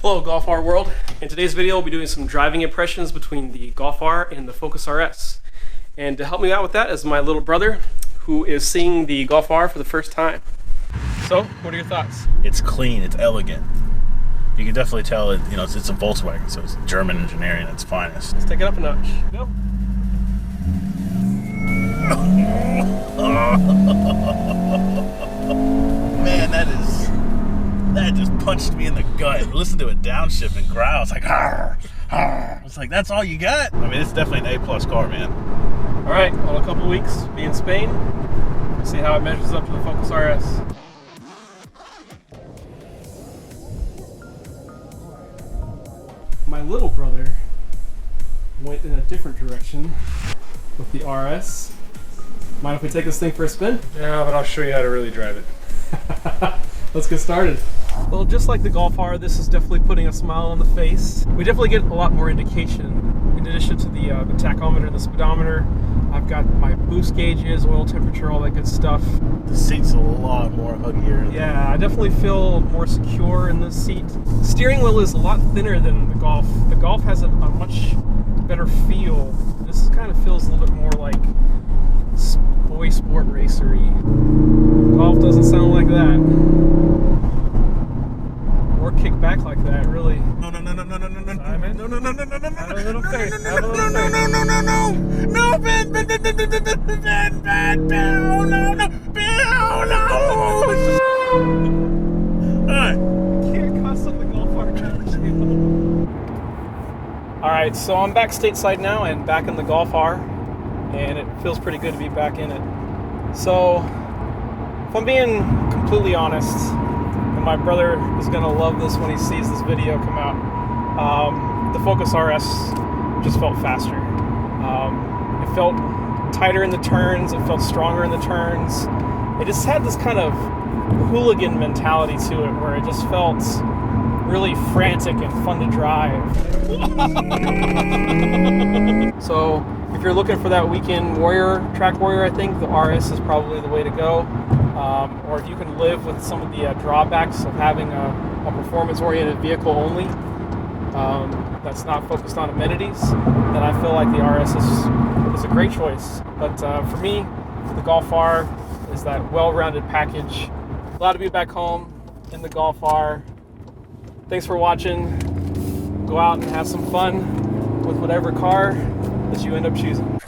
Hello GolfR world. In today's video we'll be doing some driving impressions between the GolfR and the FocusRS. And to help me out with that is my little brother who is seeing the GolfR for the first time. So, what are your thoughts? It's clean, it's elegant. You can definitely tell it, it's a Volkswagen, so it's German engineering at its finest. Let's take it up a notch. Go. Man, that just punched me in the gut. Listen to it downshift and growl. It's like, arr, arr. It's like, that's all you got? I mean, it's definitely an A+ car, man. All right, well, a couple weeks, be in Spain. See how it measures up to the FocusRS. My little brother went in a different direction with the RS. Mind if we take this thing for a spin? Yeah, but I'll show you how to really drive it. Let's get started. Well, just like the GolfR, this is definitely putting a smile on the face. We definitely get a lot more indication. In addition to the tachometer and the speedometer, I've got my boost gauges, oil temperature, all that good stuff. The seat's a lot more huggier. Yeah, I definitely feel more secure in this seat. The steering wheel is a lot thinner than the Golf. The Golf has a much better feel. This kind of feels a little bit more like boy sport racery. Golf doesn't sound like that. Or kick back like that, really. No. Simon? No. Have a little faith. No, Have a little faith. Alright, so I'm back stateside now and back in the GolfR, and it feels pretty good to be back in it. So, if I'm being completely honest, and my brother is going to love this when he sees this video come out, the FocusRS just felt faster. It felt tighter in the turns, it felt stronger in the turns. It just had this kind of hooligan mentality to it where it just felt really frantic and fun to drive. So if you're looking for that weekend track warrior, I think the RS is probably the way to go. Or if you can live with some of the drawbacks of having a performance-oriented vehicle only that's not focused on amenities, then I feel like the RS is a great choice. But for me, the GolfR is that well-rounded package. Glad to be back home in the GolfR. Thanks for watching. Go out and have some fun with whatever car that you end up choosing.